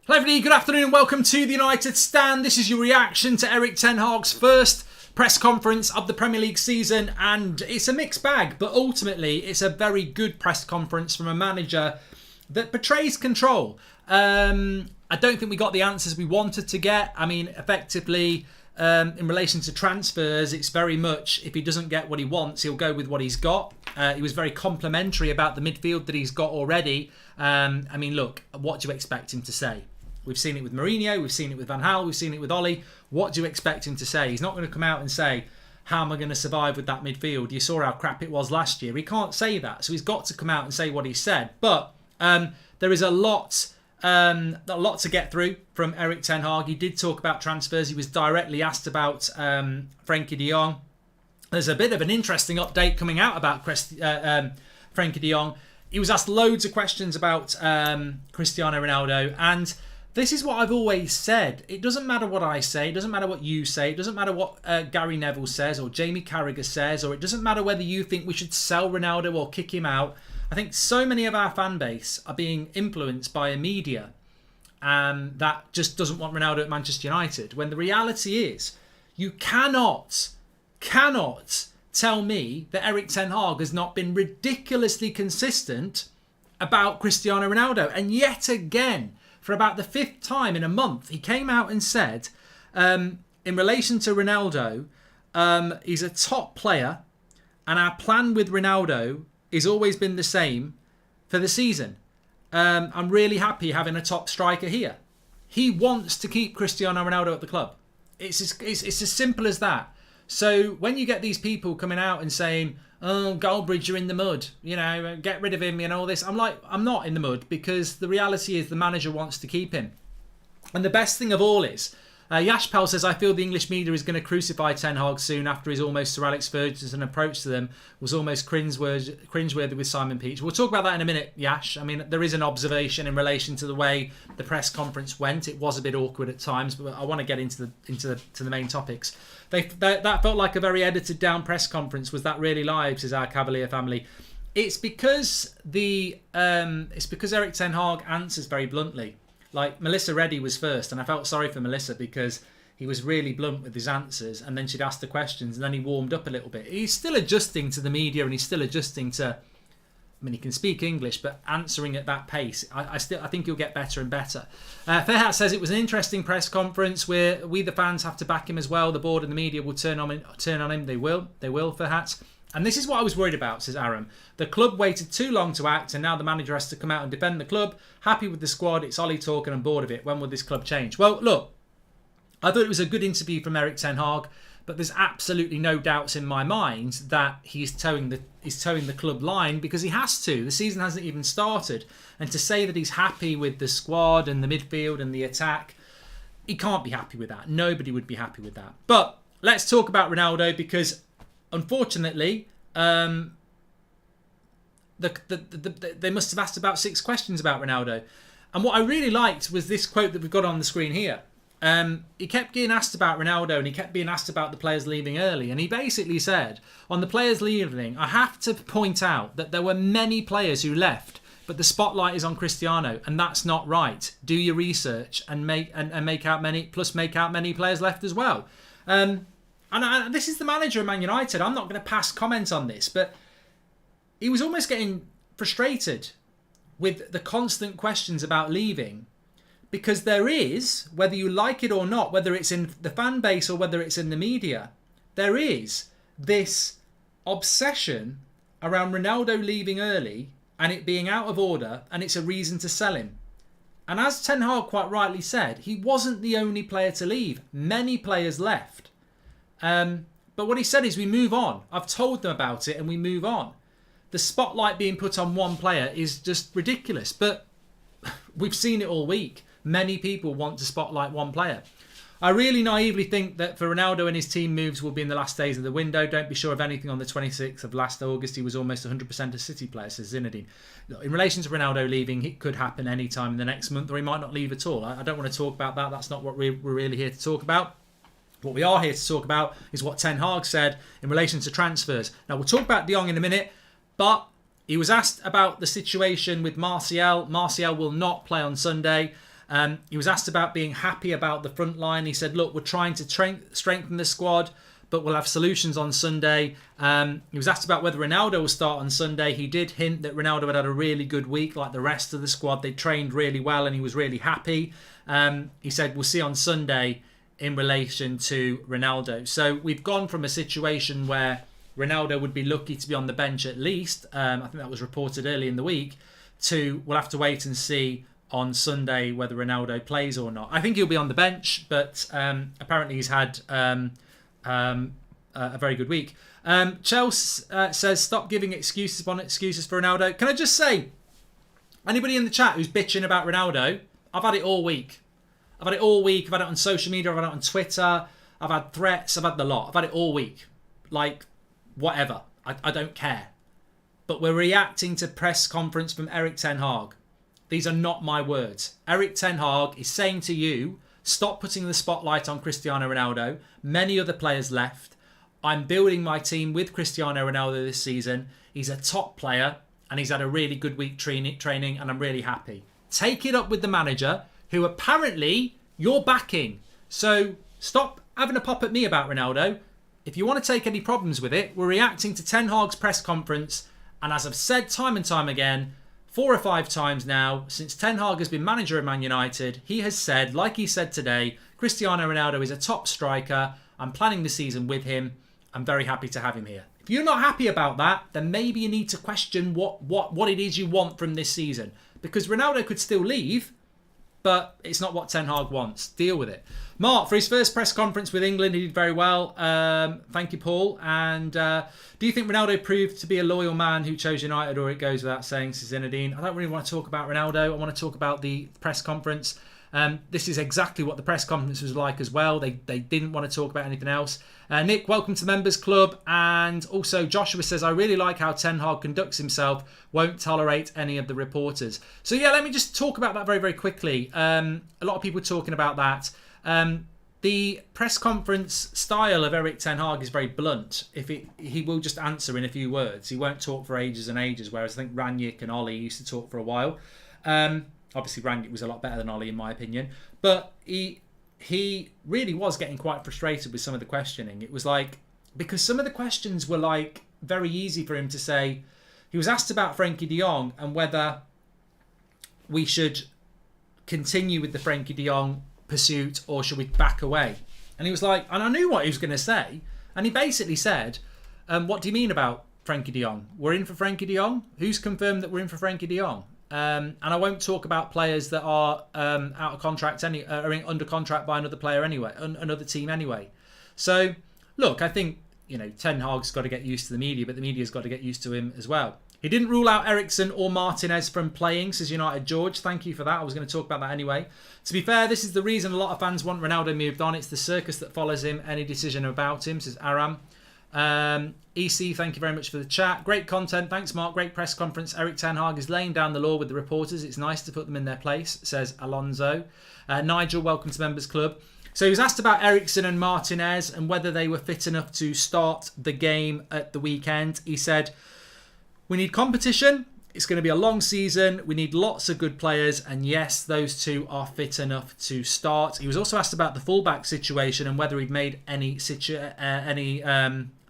Hello everybody, good afternoon and welcome to the United Stand. This is your reaction to Erik ten Hag's first press conference of the Premier League season, and it's a mixed bag, but ultimately it's a very good press conference from a manager that portrays control. I don't think we got the answers we wanted to get. I mean, effectively, in relation to transfers, it's very much, if he doesn't get what he wants, he'll go with what he's got. He was very complimentary about the midfield that he's got already. I mean, look, what do you expect him to say? We've seen it with Mourinho, we've seen it with Van Gaal, we've seen it with Ollie. What do you expect him to say? He's not going to come out and say, how am I going to survive with that midfield? You saw how crap it was last year. He can't say that, so he's got to come out and say what he said. But there is a lot to get through from Erik ten Hag. He did talk about transfers. He was directly asked about Frenkie de Jong. There's a bit of an interesting update coming out about Frenkie de Jong. He was asked loads of questions about Cristiano Ronaldo, and this is what I've always said. It doesn't matter what I say. It doesn't matter what you say. It doesn't matter what Gary Neville says or Jamie Carragher says, or it doesn't matter whether you think we should sell Ronaldo or kick him out. I think so many of our fan base are being influenced by a media that just doesn't want Ronaldo at Manchester United, when the reality is you cannot tell me that Erik ten Hag has not been ridiculously consistent about Cristiano Ronaldo. And yet again, for about the fifth time in a month, he came out and said, in relation to Ronaldo, he's a top player, and our plan with Ronaldo has always been the same for the season. I'm really happy having a top striker here. He wants to keep Cristiano Ronaldo at the club. It's as simple as that. So when you get these people coming out and saying, oh, Goldbridge, you're in the mud, you know, get rid of him and all this, I'm like, I'm not in the mud, because the reality is the manager wants to keep him. And the best thing of all is, Yashpal says, I feel the English media is going to crucify Ten Hag soon after his almost Sir Alex Ferguson approach to them was almost cringeworthy with Simon Peach. We'll talk about that in a minute, Yash. I mean, there is an observation in relation to the way the press conference went. It was a bit awkward at times, but I want to get into the main topics. That felt like a very edited down press conference. Was that really live, says our Cavalier family. It's because Erik ten Hag answers very bluntly. Like, Melissa Reddy was first, and I felt sorry for Melissa because he was really blunt with his answers, and then she'd ask the questions, and then he warmed up a little bit. He's still adjusting to the media, and he's still adjusting to, I mean, he can speak English, but answering at that pace, I think he'll get better and better. Ferhat says it was an interesting press conference where we, the fans, have to back him as well. The board and the media will turn on him. They will, Ferhat. And this is what I was worried about, says Aram. The club waited too long to act, and now the manager has to come out and defend the club. Happy with the squad. It's Ollie talking, I'm bored of it. When will this club change? Well, look, I thought it was a good interview from Erik ten Hag, but there's absolutely no doubts in my mind that he's towing the club line, because he has to. The season hasn't even started. And to say that he's happy with the squad and the midfield and the attack, he can't be happy with that. Nobody would be happy with that. But let's talk about Ronaldo, because unfortunately, they must have asked about 6 questions about Ronaldo. And what I really liked was this quote that we've got on the screen here. He kept getting asked about Ronaldo, and he kept being asked about the players leaving early. And he basically said, on the players leaving, I have to point out that there were many players who left, but the spotlight is on Cristiano, and that's not right. Do your research and make out many players left as well. And this is the manager of Man United. I'm not going to pass comment on this, but he was almost getting frustrated with the constant questions about leaving, because there is, whether you like it or not, whether it's in the fan base or whether it's in the media, there is this obsession around Ronaldo leaving early and it being out of order, and it's a reason to sell him. And as Ten Hag quite rightly said, he wasn't the only player to leave. Many players left. But what he said is, we move on. I've told them about it and we move on. The spotlight being put on one player is just ridiculous. But we've seen it all week. Many people want to spotlight one player. I really naively think that for Ronaldo and his team moves will be in the last days of the window. Don't be sure of anything on the 26th of last August. He was almost 100% a City player, says Zinedine. In relation to Ronaldo leaving, it could happen any time in the next month, or he might not leave at all. I don't want to talk about that. That's not what we're really here to talk about. What we are here to talk about is what Ten Hag said in relation to transfers. Now, we'll talk about De Jong in a minute, but he was asked about the situation with Martial. Martial will not play on Sunday. He was asked about being happy about the front line. He said, look, we're trying to strengthen the squad, but we'll have solutions on Sunday. He was asked about whether Ronaldo will start on Sunday. He did hint that Ronaldo had a really good week like the rest of the squad. They trained really well and he was really happy. He said, we'll see on Sunday in relation to Ronaldo. So we've gone from a situation where Ronaldo would be lucky to be on the bench at least, I think that was reported early in the week, to we'll have to wait and see on Sunday whether Ronaldo plays or not. I think he'll be on the bench, but apparently he's had a very good week. Chelsea says, stop giving excuses for Ronaldo. Can I just say, anybody in the chat who's bitching about Ronaldo, I've had it all week. I've had it on social media. I've had it on Twitter. I've had threats. I've had the lot. I've had it all week. Like, whatever. I don't care. But we're reacting to press conference from Erik ten Hag. These are not my words. Erik ten Hag is saying to you, stop putting the spotlight on Cristiano Ronaldo. Many other players left. I'm building my team with Cristiano Ronaldo this season. He's a top player and he's had a really good week training and I'm really happy. Take it up with the manager, who apparently you're backing. So stop having a pop at me about Ronaldo. If you want to take any problems with it, we're reacting to Ten Hag's press conference. And as I've said time and time again, 4 or 5 times now, since Ten Hag has been manager of Man United, he has said, like he said today, Cristiano Ronaldo is a top striker. I'm planning the season with him. I'm very happy to have him here. If you're not happy about that, then maybe you need to question what it is you want from this season. Because Ronaldo could still leave, but it's not what Ten Hag wants. Deal with it. Mark, for his first press conference with England, he did very well. Thank you, Paul. And do you think Ronaldo proved to be a loyal man who chose United, or it goes without saying, Zinedine? I don't really want to talk about Ronaldo. I want to talk about the press conference. This is exactly what the press conference was like as well. They didn't want to talk about anything else. Nick, welcome to Members Club. And also Joshua says, I really like how Ten Hag conducts himself, won't tolerate any of the reporters. So yeah, let me just talk about that very, very quickly. A lot of people talking about that. The press conference style of Erik ten Hag is very blunt. He will just answer in a few words. He won't talk for ages and ages, whereas I think Rangnick and Ollie used to talk for a while. Obviously, Rangnick was a lot better than Ollie, in my opinion. But he really was getting quite frustrated with some of the questioning. It was like, because some of the questions were like very easy for him to say. He was asked about Frenkie de Jong and whether we should continue with the Frenkie de Jong pursuit or should we back away. And he was like, and I knew what he was going to say. And he basically said, what do you mean about Frenkie de Jong? We're in for Frenkie de Jong? Who's confirmed that we're in for Frenkie de Jong? And I won't talk about players that are out of contract, are under contract by another player anyway, another team anyway. So, look, I think Ten Hag's got to get used to the media, but the media's got to get used to him as well. He didn't rule out Eriksen or Martinez from playing, says United George. Thank you for that. I was going to talk about that anyway. To be fair, this is the reason a lot of fans want Ronaldo moved on. It's the circus that follows him. Any decision about him, says Aram. EC, thank you very much for the chat. Great content. Thanks, Mark. Great press conference. Erik ten Hag is laying down the law with the reporters. It's nice to put them in their place, says Alonso. Nigel, welcome to Members Club. So he was asked about Eriksen and Martinez and whether they were fit enough to start the game at the weekend. He said, we need competition. It's going to be a long season. We need lots of good players. And yes, those two are fit enough to start. He was also asked about the fullback situation and whether he'd made any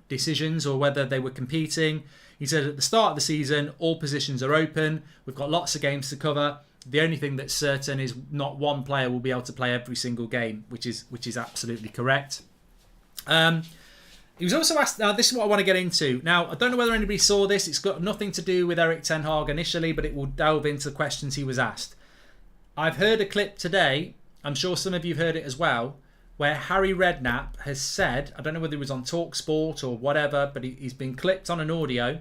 decisions or whether they were competing. He said at the start of the season, all positions are open. We've got lots of games to cover. The only thing that's certain is not one player will be able to play every single game, which is absolutely correct. He was also asked, now this is what I want to get into. Now, I don't know whether anybody saw this. It's got nothing to do with Erik ten Hag initially, but it will delve into the questions he was asked. I've heard a clip today, I'm sure some of you have heard it as well, where Harry Redknapp has said, I don't know whether it was on TalkSport or whatever, but he's been clipped on an audio.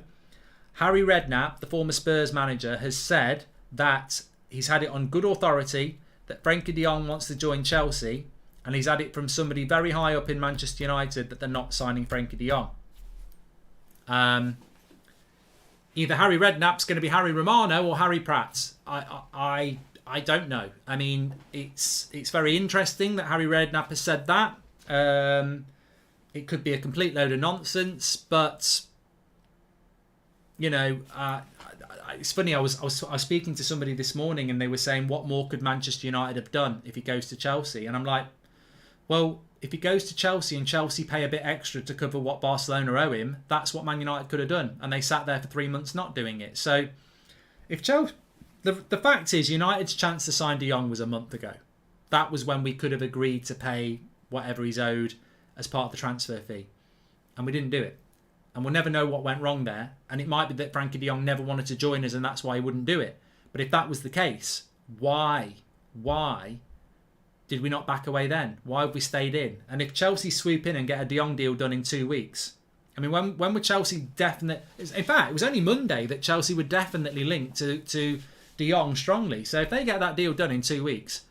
Harry Redknapp, the former Spurs manager, has said that he's had it on good authority that Frenkie de Jong wants to join Chelsea, and he's had it from somebody very high up in Manchester United that they're not signing Frenkie de Jong. Either Harry Redknapp's going to be Harry Romano or Harry Pratt. I don't know. I mean, it's very interesting that Harry Redknapp has said that. It could be a complete load of nonsense, but it's funny. I was speaking to somebody this morning, and they were saying, what more could Manchester United have done if he goes to Chelsea? And I'm like, well, if he goes to Chelsea and Chelsea pay a bit extra to cover what Barcelona owe him, that's what Man United could have done, and they sat there for 3 months not doing it. So, if Chelsea, the fact is, United's chance to sign De Jong was a month ago. That was when we could have agreed to pay whatever he's owed as part of the transfer fee, and we didn't do it. And we'll never know what went wrong there. And it might be that Frankie de Jong never wanted to join us and that's why he wouldn't do it. But if that was the case, why did we not back away then? Why have we stayed in? And if Chelsea swoop in and get a de Jong deal done in 2 weeks, I mean, when were Chelsea definite? In fact, it was only Monday that Chelsea were definitely linked to de Jong strongly. So if they get that deal done in 2 weeks,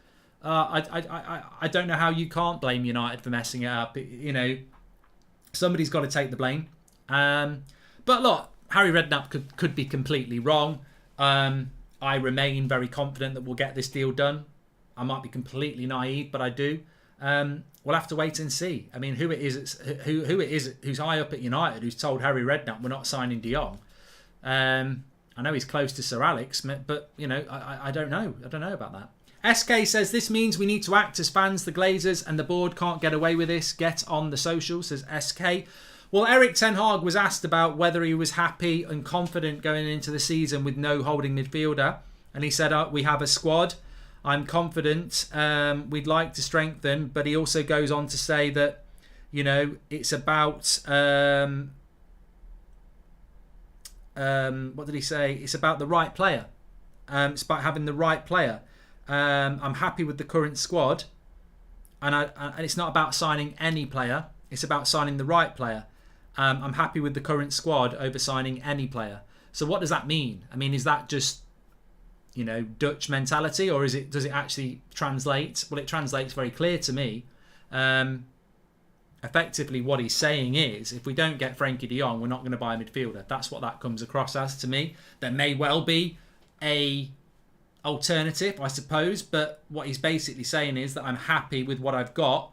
I don't know how you can't blame United for messing it up. You know, somebody's got to take the blame. But look, Harry Redknapp could be completely wrong. I remain very confident that we'll get this deal done. I might be completely naive, but I do. We'll have to wait and see. I mean, who it is who's high up at United who's told Harry Redknapp we're not signing De Jong. I know he's close to Sir Alex, but you know, I don't know. I don't know about that. SK says this means we need to act as fans. The Glazers and the board can't get away with this. Get on the socials, says SK. Well, Erik ten Hag was asked about whether he was happy and confident going into the season with no holding midfielder. And he said, we have a squad. I'm confident. We'd like to strengthen. But he also goes on to say that, you know, it's about... what did he say? It's about the right player. It's about having the right player. I'm happy with the current squad. And it's not about signing any player. It's about signing the right player. I'm happy with the current squad over signing any player. So what does that mean? I mean, is that just, you know, Dutch mentality, or does it actually translate? Well, it translates very clear to me. Effectively, what he's saying is, if we don't get Frankie de Jong, we're not going to buy a midfielder. That's what that comes across as to me. There may well be a alternative, I suppose, but what he's basically saying is that I'm happy with what I've got.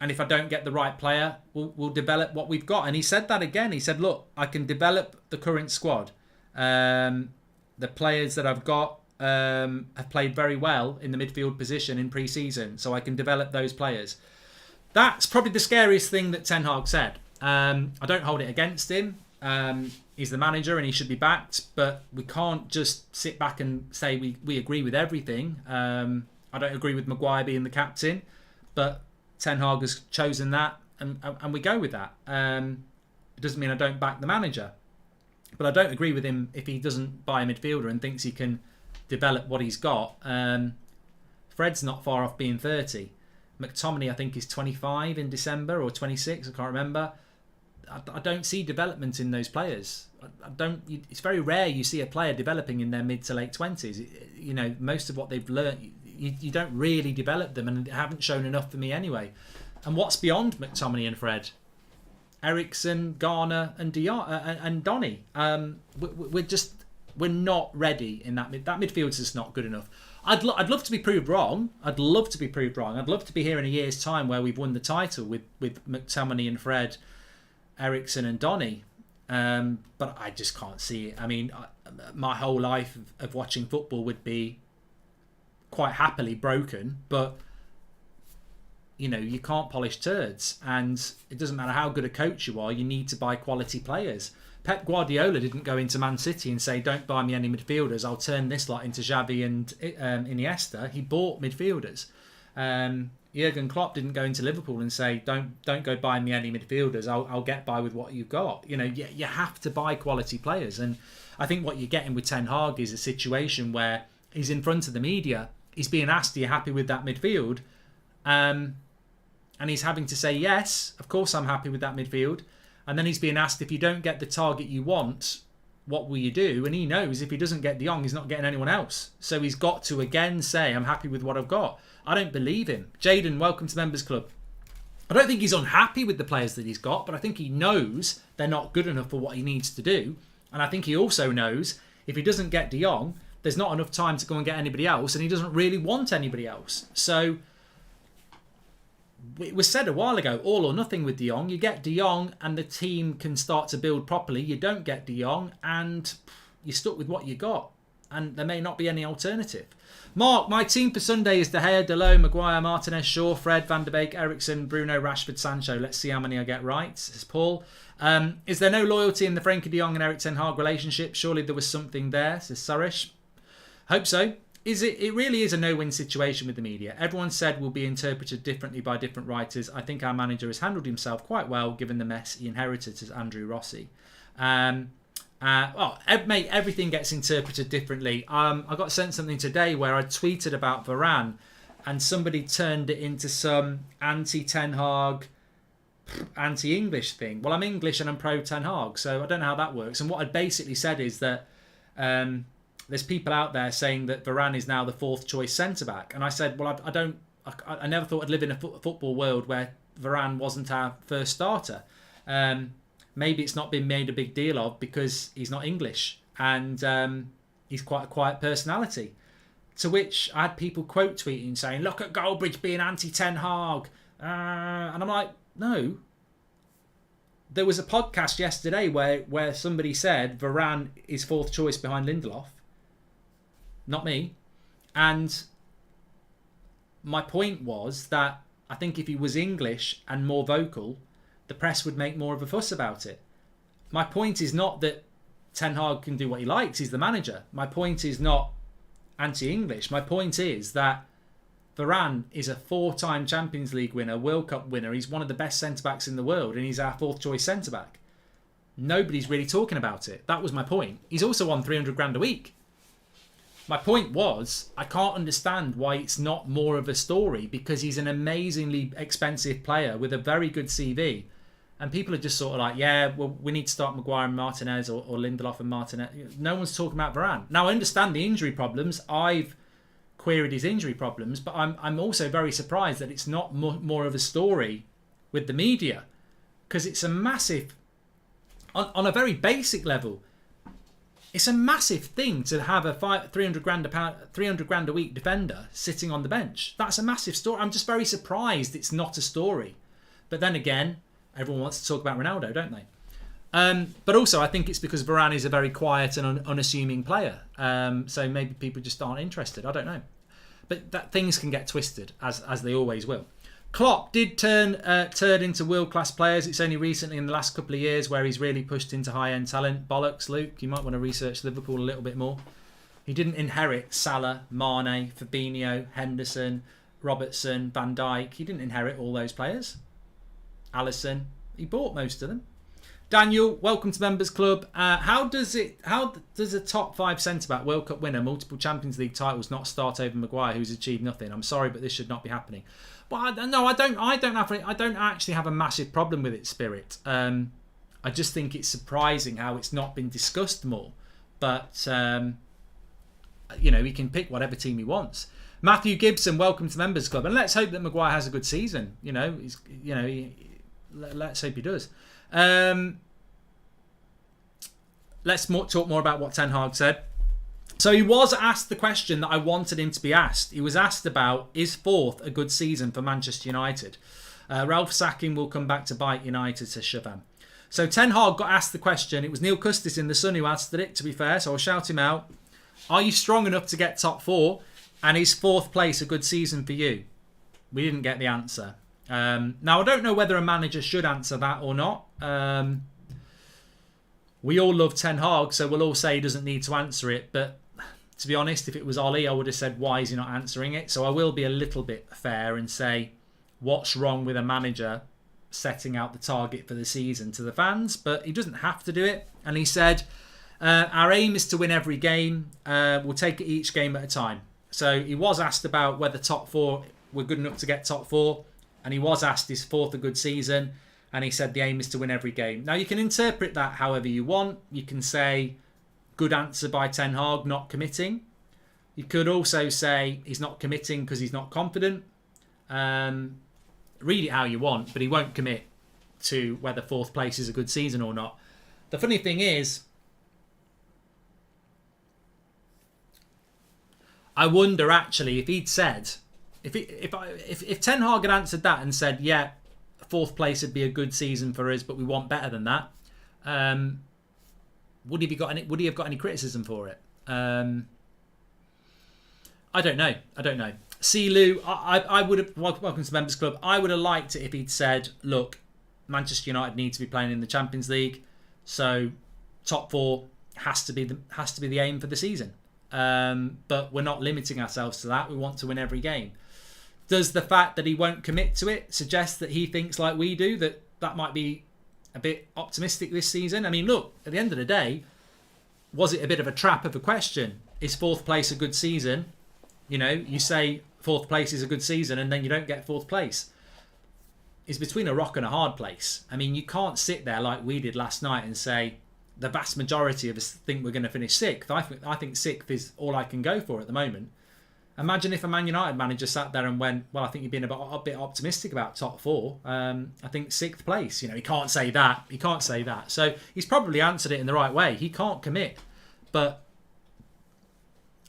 And if I don't get the right player, we'll develop what we've got. And he said that again. He said, look, I can develop the current squad. The players that I've got have played very well in the midfield position in pre-season. So I can develop those players. That's probably the scariest thing that Ten Hag said. I don't hold it against him. He's the manager and he should be backed. But we can't just sit back and say we agree with everything. I don't agree with Maguire being the captain. But Ten Hag has chosen that, and we go with that. It doesn't mean I don't back the manager, but I don't agree with him if he doesn't buy a midfielder and thinks he can develop what he's got. Fred's not far off being 30. McTominay, I think, is 25 in December or 26. I can't remember. I don't see development in those players. I don't. It's very rare you see a player developing in their mid to late 20s. You know, most of what they've learned, you don't really develop them, and they haven't shown enough for me anyway. And what's beyond McTominay and Fred? Eriksen, Garner, and Donny. We're not ready in that midfield's just not good enough. I'd love to be proved wrong. I'd love to be proved wrong. I'd love to be here in a year's time where we've won the title with McTominay and Fred, Eriksen and Donny. But I just can't see it. I mean, my whole life of watching football would be quite happily broken, but you know, you can't polish turds, and it doesn't matter how good a coach you are, you need to buy quality players. Pep Guardiola didn't go into Man City and say, don't buy me any midfielders, I'll turn this lot into Xavi and Iniesta. He bought midfielders. Jurgen Klopp didn't go into Liverpool and say, don't go buy me any midfielders, I'll get by with what you've got. You know, you have to buy quality players, and I think what you're getting with Ten Hag is a situation where he's in front of the media, he's being asked, are you happy with that midfield? And he's having to say, yes, of course I'm happy with that midfield. And then he's being asked, if you don't get the target you want, what will you do? And he knows if he doesn't get De Jong, he's not getting anyone else. So he's got to again say, I'm happy with what I've got. I don't believe him. Jaden, welcome to Members Club. I don't think he's unhappy with the players that he's got, but I think he knows they're not good enough for what he needs to do. And I think he also knows if he doesn't get De Jong, there's not enough time to go and get anybody else, and he doesn't really want anybody else. So it was said a while ago, all or nothing with De Jong. You get De Jong and the team can start to build properly. You don't get De Jong and you're stuck with what you got. And there may not be any alternative. Mark, my team for Sunday is De Gea, Delot, Maguire, Martinez, Shaw, Fred, Van der Beek, Ericsson, Bruno, Rashford, Sancho. Let's see how many I get right, says Paul. Is there no loyalty in the Frenkie de Jong and Erik ten Hag relationship? Surely there was something there, says Sarish. Hope so. It really is a no-win situation with the media. Everyone said will be interpreted differently by different writers. I think our manager has handled himself quite well given the mess he inherited, says Andrew Rossi. Mate, everything gets interpreted differently. I got sent something today where I tweeted about Varane and somebody turned it into some anti-Ten Hag, anti-English thing. Well, I'm English and I'm pro-Ten Hag, so I don't know how that works. And what I basically said is that there's people out there saying that Varane is now the fourth choice centre-back. And I said, well, I never thought I'd live in a football world where Varane wasn't our first starter. Maybe it's not been made a big deal of because he's not English and he's quite a quiet personality. To which I had people quote tweeting saying, look at Goldbridge being anti-Ten Hag. And I'm like, no. There was a podcast yesterday where somebody said Varane is fourth choice behind Lindelof. Not me. And my point was that I think if he was English and more vocal, the press would make more of a fuss about it. My point is not that Ten Hag can do what he likes. He's the manager. My point is not anti-English. My point is that Varane is a 4-time Champions League winner, World Cup winner. He's one of the best centre-backs in the world and he's our fourth choice centre-back. Nobody's really talking about it. That was my point. He's also on 300 grand a week. My point was, I can't understand why it's not more of a story because he's an amazingly expensive player with a very good CV. And people are just sort of like, yeah, well, we need to start Maguire and Martinez or Lindelof and Martinez. No one's talking about Varane. Now, I understand the injury problems. I've queried his injury problems, but I'm also very surprised that it's not more of a story with the media because it's a massive, on a very basic level, it's a massive thing to have a 300 grand a week defender sitting on the bench. That's a massive story. I'm just very surprised it's not a story. But then again, everyone wants to talk about Ronaldo, don't they? But also, I think it's because Varane is a very quiet and unassuming player. So maybe people just aren't interested. I don't know. But things can get twisted, as they always will. Klopp did turn into world-class players. It's only recently in the last couple of years where he's really pushed into high-end talent. Bollocks, Luke. You might want to research Liverpool a little bit more. He didn't inherit Salah, Mane, Fabinho, Henderson, Robertson, Van Dijk. He didn't inherit all those players. Alisson. He bought most of them. Daniel, welcome to Members Club. How does a top 5 centre-back World Cup winner, multiple Champions League titles, not start over Maguire, who's achieved nothing? I'm sorry, but this should not be happening. But I don't actually have a massive problem with it, Spirit. I just think it's surprising how it's not been discussed more. But he can pick whatever team he wants. Matthew Gibson, welcome to Members Club, and let's hope that Maguire has a good season. Let's hope he does. Let's talk more about what Ten Hag said. So he was asked the question that I wanted him to be asked. He was asked about, is fourth a good season for Manchester United? Ralph sacking will come back to bite United, says Chauvin. So Ten Hag got asked the question. It was Neil Custis in The Sun who answered it, to be fair, so I'll shout him out. Are you strong enough to get top 4? And is fourth place a good season for you? We didn't get the answer. Now, I don't know whether a manager should answer that or not. We all love Ten Hag, so we'll all say he doesn't need to answer it. But to be honest, if it was Ollie, I would have said, why is he not answering it? So I will be a little bit fair and say, what's wrong with a manager setting out the target for the season to the fans? But he doesn't have to do it. And he said, our aim is to win every game. We'll take it each game at a time. So he was asked about whether top 4 were good enough to get top 4. And he was asked, is fourth a good season? And he said the aim is to win every game. Now, you can interpret that however you want. You can say, good answer by Ten Hag, not committing. You could also say he's not committing because he's not confident. Read it how you want, but he won't commit to whether fourth place is a good season or not. The funny thing is, I wonder actually if he'd said, if Ten Hag had answered that and said, yeah, fourth place would be a good season for us, but we want better than that. would he have got any criticism for it? I don't know. Silu, I would have, welcome to Members Club. I would have liked it if he'd said, look, Manchester United need to be playing in the Champions League, so top 4 has to be the aim for the season. But we're not limiting ourselves to that. We want to win every game. Does the fact that he won't commit to it suggest that he thinks like we do, that might be a bit optimistic this season? I mean, look, at the end of the day, was it a bit of a trap of a question? Is 4th place a good season? You know, you say 4th place is a good season and then you don't get 4th place. It's between a rock and a hard place. I mean, you can't sit there like we did last night and say the vast majority of us think we're going to finish 6th. I think 6th is all I can go for at the moment. Imagine if a Man United manager sat there and went, well, I think you've been a bit optimistic about top 4. I think 6th place. You know, he can't say that. So he's probably answered it in the right way. He can't commit. But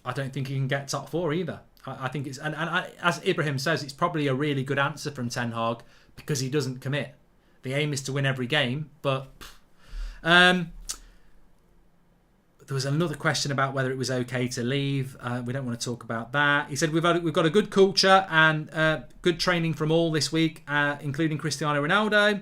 I don't think he can get top 4 either. I think it's... And as Ibrahim says, it's probably a really good answer from Ten Hag because he doesn't commit. The aim is to win every game, but... There was another question about whether it was okay to leave. We don't want to talk about that. He said we've got a good culture and good training from all this week, including Cristiano Ronaldo.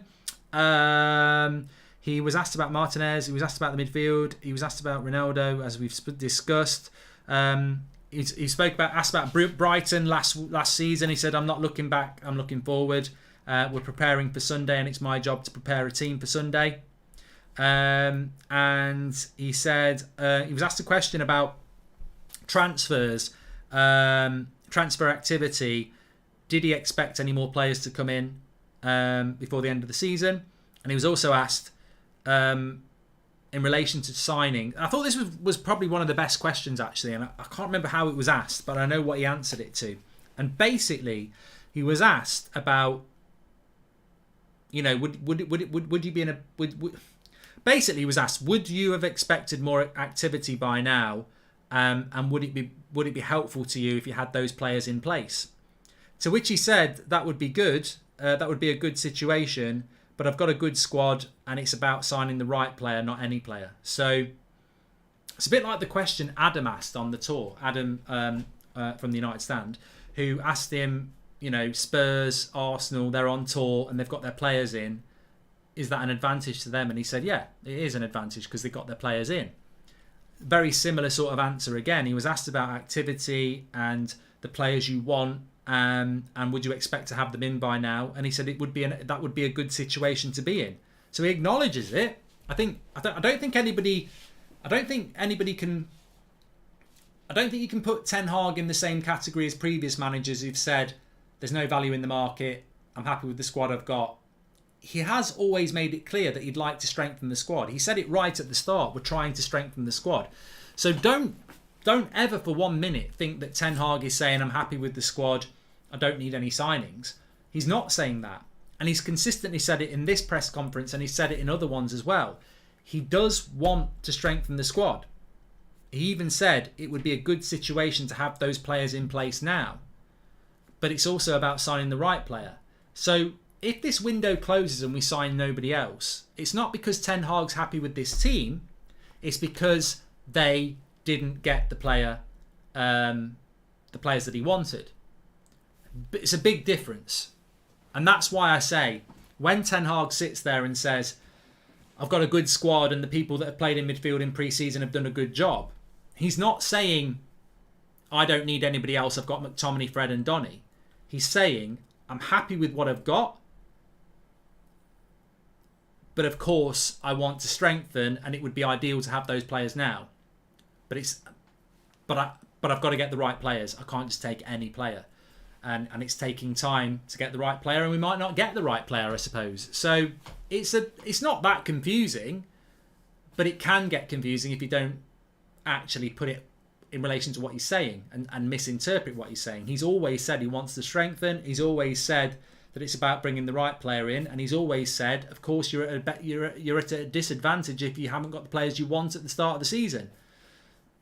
He was asked about Martinez. He was asked about the midfield. He was asked about Ronaldo, as we've discussed. He asked about Brighton last season. He said, "I'm not looking back. I'm looking forward. We're preparing for Sunday, and it's my job to prepare a team for Sunday." And he said he was asked a question about transfers, transfer activity. Did he expect any more players to come in before the end of the season? And he was also asked in relation to signing. I thought this was probably one of the best questions actually, and I can't remember how it was asked, but I know what he answered it to. And basically, he was asked about, you know, would you be in a basically, he was asked, would you have expected more activity by now, and would it be helpful to you if you had those players in place? To which he said that would be good. That would be a good situation, but I've got a good squad, and it's about signing the right player, not any player. So it's a bit like the question Adam asked on the tour. Adam from the United Stand, who asked him, you know, Spurs, Arsenal, they're on tour and they've got their players in. Is that an advantage to them? And he said, yeah, it is an advantage because they've got their players in. Very similar sort of answer again. He was asked about activity and the players you want, and would you expect to have them in by now? And he said that would be a good situation to be in. So he acknowledges it. I don't think you can put Ten Hag in the same category as previous managers who've said there's no value in the market. I'm happy with the squad I've got. He has always made it clear that he'd like to strengthen the squad. He said it right at the start. We're trying to strengthen the squad. So don't ever for 1 minute think that Ten Hag is saying I'm happy with the squad. I don't need any signings. He's not saying that. And he's consistently said it in this press conference and he's said it in other ones as well. He does want to strengthen the squad. He even said it would be a good situation to have those players in place now. But it's also about signing the right player. So if this window closes and we sign nobody else, it's not because Ten Hag's happy with this team. It's because they didn't get the players that he wanted. But it's a big difference. And that's why I say, when Ten Hag sits there and says, I've got a good squad and the people that have played in midfield in pre-season have done a good job, he's not saying, I don't need anybody else, I've got McTominay, Fred and Donny. He's saying, I'm happy with what I've got, but of course I want to strengthen and it would be ideal to have those players now. But I've got to get the right players. I can't just take any player. And it's taking time to get the right player, and we might not get the right player, I suppose. So it's not that confusing, but it can get confusing if you don't actually put it in relation to what he's saying and misinterpret what he's saying. He's always said he wants to strengthen. He's always said that it's about bringing the right player in, and he's always said, of course, you're at a disadvantage if you haven't got the players you want at the start of the season.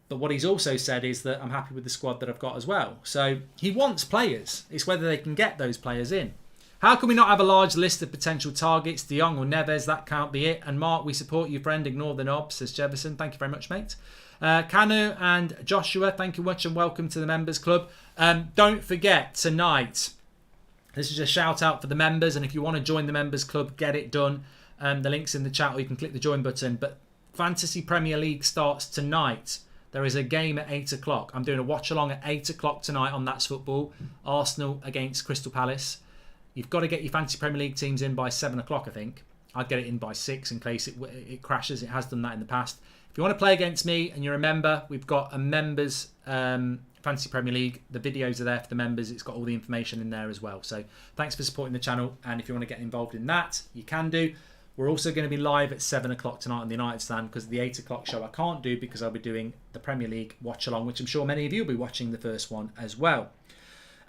But what he's also said is that I'm happy with the squad that I've got as well. So he wants players. It's whether they can get those players in. How can we not have a large list of potential targets? De Jong or Neves, that can't be it. And Mark, we support you, friend. Ignore the knob, says Jefferson. Thank you very much, mate. Kanu and Joshua, thank you much and welcome to the members club. Don't forget tonight, this is a shout out for the members, and if you want to join the members club, get it done. The link's in the chat, or you can click the join button. But Fantasy Premier League starts tonight. There is a game at 8 o'clock. I'm doing a watch along at 8 o'clock tonight on That's Football. Arsenal against Crystal Palace. You've got to get your Fantasy Premier League teams in by 7 o'clock, I think. I'd get it in by 6 in case it crashes. It has done that in the past. If you want to play against me and you're a member, we've got a members Fantasy Premier League. The videos are there for the members. It's got all the information in there as well. So thanks for supporting the channel. And if you want to get involved in that, you can do. We're also going to be live at 7 o'clock tonight on the United Stand, because the 8 o'clock show I can't do because I'll be doing the Premier League watch along, which I'm sure many of you will be watching the first one as well.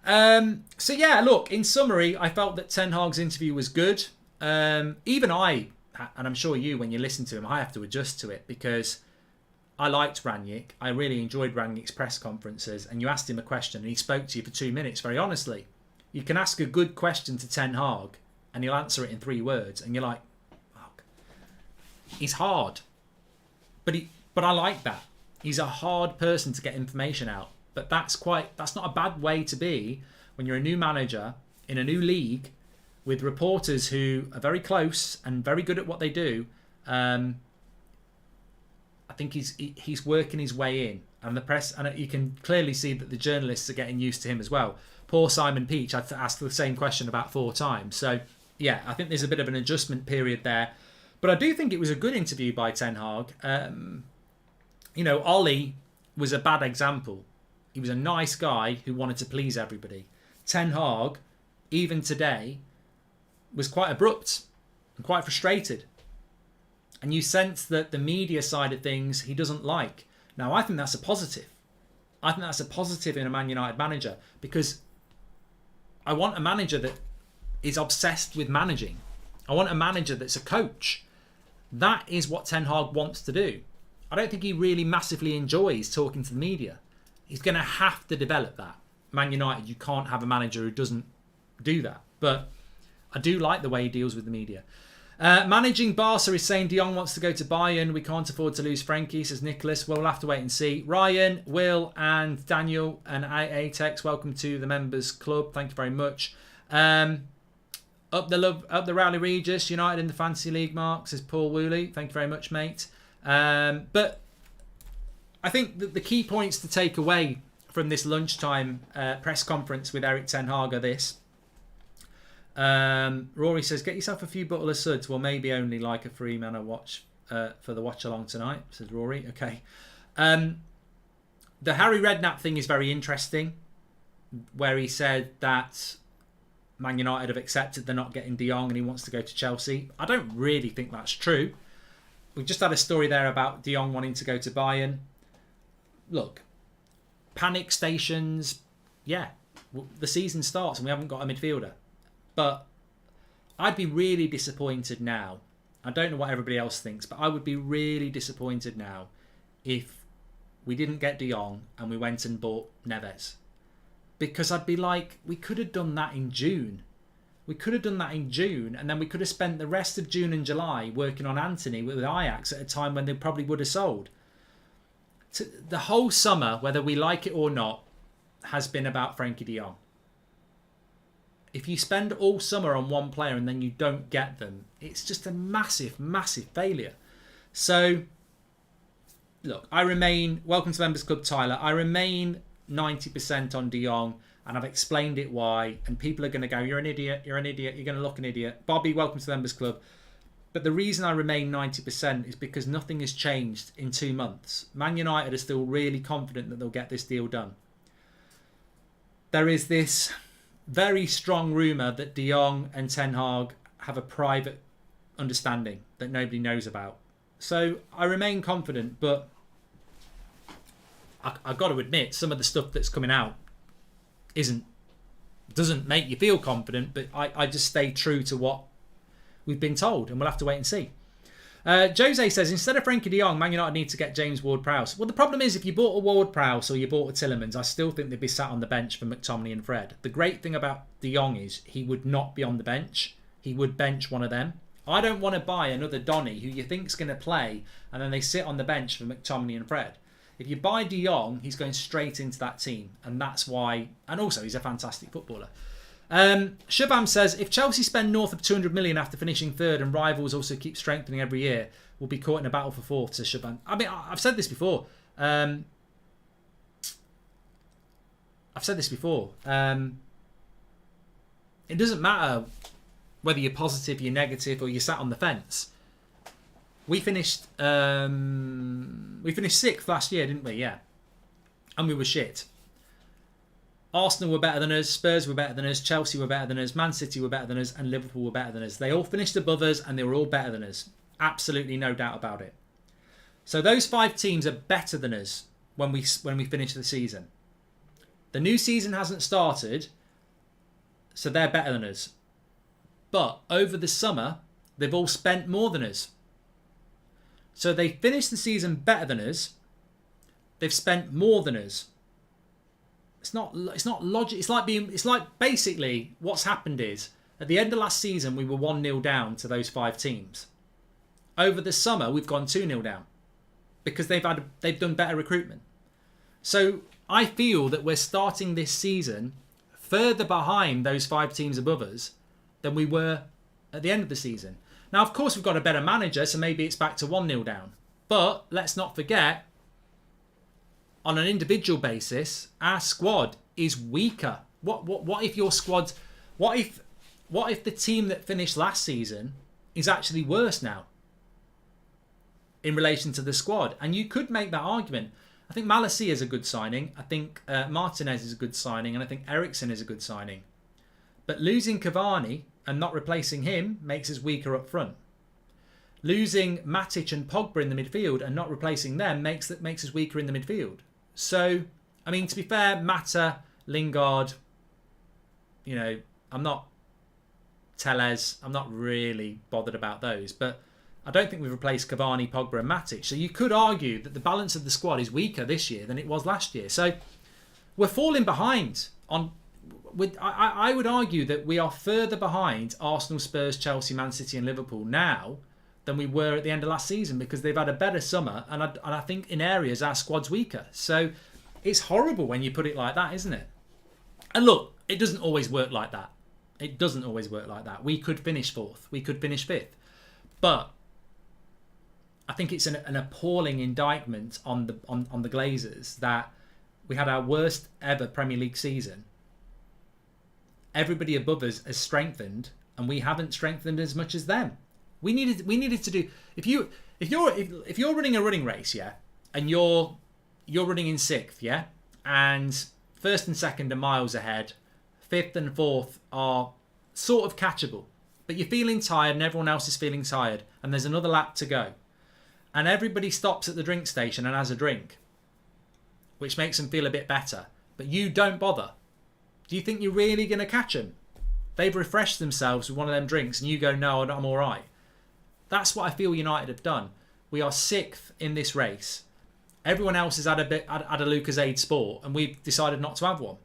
So yeah, look, in summary, I felt that Ten Hag's interview was good. Even I, and I'm sure you, when you listen to him, I have to adjust to it, because I liked Rangnick. I really enjoyed Rangnick's press conferences, and you asked him a question and he spoke to you for 2 minutes very honestly. You can ask a good question to Ten Hag and he'll answer it in 3 words, and you're like, he's hard, but I like that. He's a hard person to get information out, but that's not a bad way to be when you're a new manager in a new league with reporters who are very close and very good at what they do. I think he's working his way in, and the press, and you can clearly see that the journalists are getting used to him as well. Poor Simon Peach had to ask the same question about 4 times. So yeah, I think there's a bit of an adjustment period there. But I do think it was a good interview by Ten Hag. Ollie was a bad example. He was a nice guy who wanted to please everybody. Ten Hag, even today, was quite abrupt and quite frustrated. And you sense that the media side of things he doesn't like. Now, I think that's a positive. I think that's a positive in a Man United manager, because I want a manager that is obsessed with managing. I want a manager that's a coach. That is what Ten Hag wants to do. I don't think he really massively enjoys talking to the media. He's going to have to develop that. Man United, you can't have a manager who doesn't do that. But I do like the way he deals with the media. Managing Barca is saying De Jong wants to go to Bayern. We can't afford to lose Frankie, says Nicholas. Well, we'll have to wait and see. Ryan, Will and Daniel and Atex, welcome to the members club. Thank you very much. Up the Rowley Regis, United in the Fantasy League, Mark, says Paul Woolley. Thank you very much, mate. But I think that the key points to take away from this lunchtime press conference with Erik Ten Hag are this. Rory says, get yourself a few bottle of suds. Well, maybe only like a 3-man watch for the watch along tonight, says Rory. Okay. The Harry Redknapp thing is very interesting, where he said that Man United have accepted they're not getting De Jong and he wants to go to Chelsea. I don't really think that's true. We just had a story there about De Jong wanting to go to Bayern. Look, panic stations, yeah, the season starts and we haven't got a midfielder. But I'd be really disappointed now. I don't know what everybody else thinks, but I would be really disappointed now if we didn't get De Jong and we went and bought Neves. Because I'd be like, we could have done that in June. We could have done that in June, and then we could have spent the rest of June and July working on Anthony with Ajax at a time when they probably would have sold. The whole summer, whether we like it or not, has been about Frankie de Jong. If you spend all summer on one player and then you don't get them, it's just a massive, massive failure. So, look, welcome to Members Club, Tyler. I remain 90% on De Jong, and I've explained it why, and people are going to go, you're an idiot, you're going to look an idiot. Bobby, welcome to the Members Club. But the reason I remain 90% is because nothing has changed in 2 months. Man United are still really confident that they'll get this deal done. There is this very strong rumour that De Jong and Ten Hag have a private understanding that nobody knows about. So I remain confident, but I've got to admit, some of the stuff that's coming out doesn't make you feel confident, but I just stay true to what we've been told, and we'll have to wait and see. Jose says, instead of Frankie de Jong, Man United need to get James Ward-Prowse. Well, the problem is, if you bought a Ward-Prowse or you bought a Tielemans, I still think they'd be sat on the bench for McTominay and Fred. The great thing about de Jong is he would not be on the bench. He would bench one of them. I don't want to buy another Donny who you think's going to play and then they sit on the bench for McTominay and Fred. If you buy de Jong, he's going straight into that team. And that's why... And also, he's a fantastic footballer. Shabam says, if Chelsea spend north of 200 million after finishing third and rivals also keep strengthening every year, we'll be caught in a battle for fourth, says Shabam. I mean, I've said this before. It doesn't matter whether you're positive, you're negative, or you're sat on the fence. We finished sixth last year, didn't we? Yeah. And we were shit. Arsenal were better than us, Spurs were better than us, Chelsea were better than us, Man City were better than us, and Liverpool were better than us. They all finished above us and they were all better than us. Absolutely no doubt about it. So those 5 teams are better than us when we finish the season. The new season hasn't started, so they're better than us. But over the summer, they've all spent more than us. So they finished the season better than us. They've spent more than us. It's not logic. It's like basically what's happened is at the end of last season we were 1-0 down to those 5 teams. Over the summer we've gone 2-0 down because they've done better recruitment. So I feel that we're starting this season further behind those 5 teams above us than we were at the end of the season. Now, of course, we've got a better manager, so maybe it's back to 1-0 down. But let's not forget, on an individual basis, our squad is weaker. What if your squad? What if the team that finished last season is actually worse now in relation to the squad? And you could make that argument. I think Malacia is a good signing. I think Martinez is a good signing, and I think Eriksen is a good signing. But losing Cavani and not replacing him makes us weaker up front. Losing Matic and Pogba in the midfield and not replacing them makes us weaker in the midfield. So, I mean, to be fair, Mata, Lingard, I'm not Tellez. I'm not really bothered about those. But I don't think we've replaced Cavani, Pogba and Matic. So you could argue that the balance of the squad is weaker this year than it was last year. So we're falling behind on... I would argue that we are further behind Arsenal, Spurs, Chelsea, Man City and Liverpool now than we were at the end of last season because they've had a better summer and I think in areas our squad's weaker. So it's horrible when you put it like that, isn't it? And look, it doesn't always work like that. It doesn't always work like that. We could finish 4th. We could finish 5th. But I think it's an appalling indictment on the Glazers that we had our worst ever Premier League season. Everybody above us has strengthened, and we haven't strengthened as much as them. We needed to do. If you're running a running race, yeah, and you're running in 6th, yeah, and 1st and 2nd are miles ahead, 5th and 4th are sort of catchable, but you're feeling tired, and everyone else is feeling tired, and there's another lap to go, and everybody stops at the drink station and has a drink, which makes them feel a bit better, but you don't bother. Do you think you're really going to catch them? They've refreshed themselves with one of them drinks and you go, no, I'm all right. That's what I feel United have done. We are 6th in this race. Everyone else has had a Lucozade Sport and we've decided not to have one.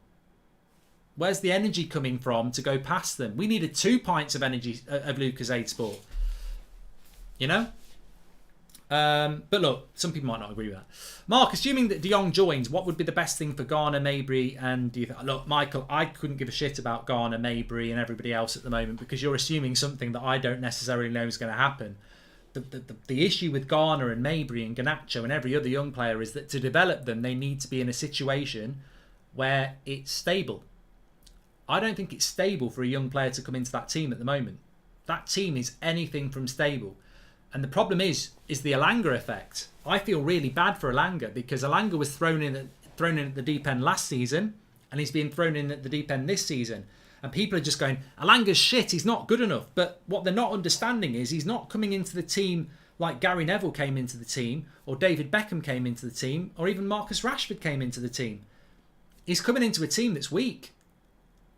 Where's the energy coming from to go past them? We needed 2 pints of energy of Lucozade Sport. You know? But look, some people might not agree with that. Mark, assuming that de Jong joins, what would be the best thing for Garner, Mabry, and do you think? Look, Michael, I couldn't give a shit about Garner, Mabry, and everybody else at the moment because you're assuming something that I don't necessarily know is going to happen. The issue with Garner and Mabry and Garnacho and every other young player is that to develop them, they need to be in a situation where it's stable. I don't think it's stable for a young player to come into that team at the moment. That team is anything from stable. And the problem is the Elanga effect. I feel really bad for Elanga because Elanga was thrown in at the deep end last season and he's being thrown in at the deep end this season. And people are just going, Elanga's shit, he's not good enough. But what they're not understanding is he's not coming into the team like Gary Neville came into the team or David Beckham came into the team or even Marcus Rashford came into the team. He's coming into a team that's weak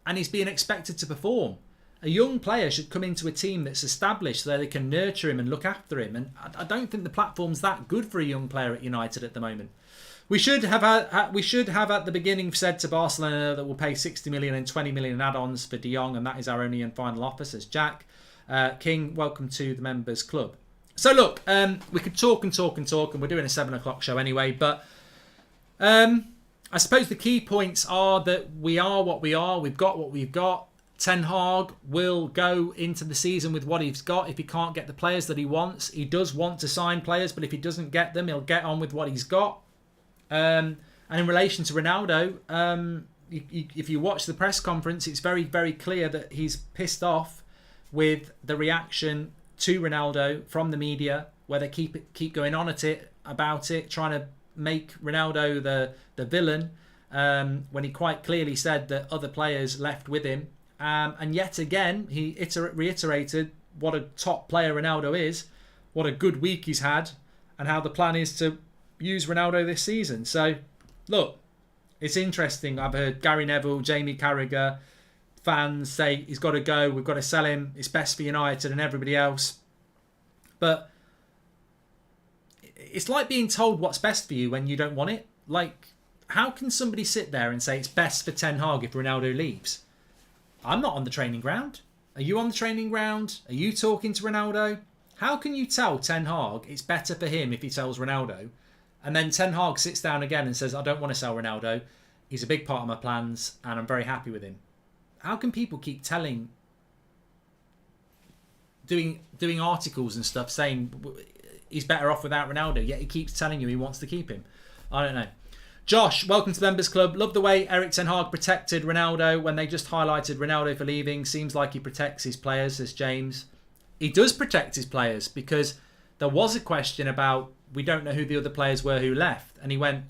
and he's being expected to perform. A young player should come into a team that's established so they can nurture him and look after him. And I don't think the platform's that good for a young player at United at the moment. We should have at the beginning said to Barcelona that we'll pay 60 million and 20 million in add-ons for De Jong, and that is our only and final offer, says Jack. King, welcome to the members club. So look, we could talk and talk and talk, and we're doing a 7 o'clock show anyway, but I suppose the key points are that we are what we are, we've got what we've got. Ten Hag will go into the season with what he's got. If he can't get the players that he wants, he does want to sign players, but if he doesn't get them, he'll get on with what he's got. And in relation to Ronaldo, if you watch the press conference, it's very, very clear that he's pissed off with the reaction to Ronaldo from the media, where they keep going on at it about it, trying to make Ronaldo the villain, when he quite clearly said that other players left with him. And yet again, he reiterated what a top player Ronaldo is, what a good week he's had, and how the plan is to use Ronaldo this season. So, look, it's interesting. I've heard Gary Neville, Jamie Carragher, fans say he's got to go, we've got to sell him, it's best for United and everybody else. But it's like being told what's best for you when you don't want it. Like, how can somebody sit there and say it's best for Ten Hag if Ronaldo leaves? I'm not on the training ground. Are you on the training ground? Are you talking to Ronaldo? How can you tell Ten Hag it's better for him if he sells Ronaldo? And then Ten Hag sits down again and says, I don't want to sell Ronaldo. He's a big part of my plans and I'm very happy with him. How can people keep doing articles and stuff saying he's better off without Ronaldo, yet he keeps telling you he wants to keep him? I don't know. Josh, welcome to the Members Club. Love the way Erik ten Hag protected Ronaldo when they just highlighted Ronaldo for leaving. Seems like he protects his players, says James. He does protect his players, because there was a question about, we don't know who the other players were who left. And he went,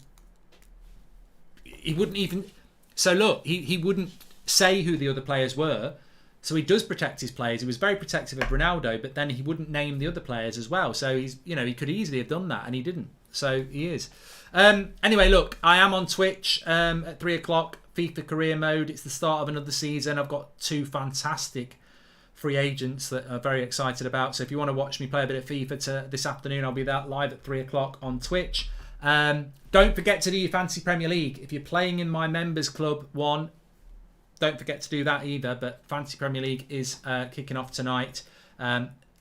he wouldn't even, so look, he wouldn't say who the other players were. So he does protect his players. He was very protective of Ronaldo, but then he wouldn't name the other players as well. So he's, he could easily have done that, and he didn't. So he is. Anyway, look, I am on Twitch at 3 o'clock, FIFA career mode. It's the start of another season. I've got 2 fantastic free agents that I'm very excited about. So if you want to watch me play a bit of FIFA this afternoon, I'll be live at 3 o'clock on Twitch. Don't forget to do your Fantasy Premier League. If you're playing in my members club one, don't forget to do that either. But Fantasy Premier League is kicking off tonight.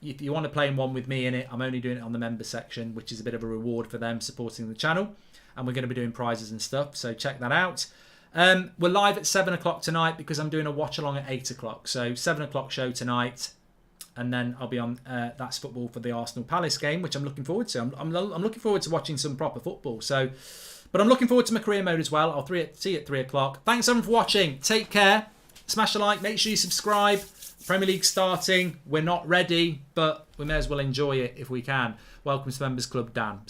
If you want to play in one with me in it, I'm only doing it on the members section, which is a bit of a reward for them supporting the channel. And we're going to be doing prizes and stuff, so check that out. We're live at 7 o'clock tonight because I'm doing a watch along at 8 o'clock. So 7 o'clock show tonight. And then I'll be on That's Football for the Arsenal Palace game, which I'm looking forward to. I'm looking forward to watching some proper football. So, but I'm looking forward to my career mode as well. I'll see you at 3 o'clock. Thanks everyone for watching. Take care. Smash a like. Make sure you subscribe. Premier League starting. We're not ready, but we may as well enjoy it if we can. Welcome to Members Club, Dan.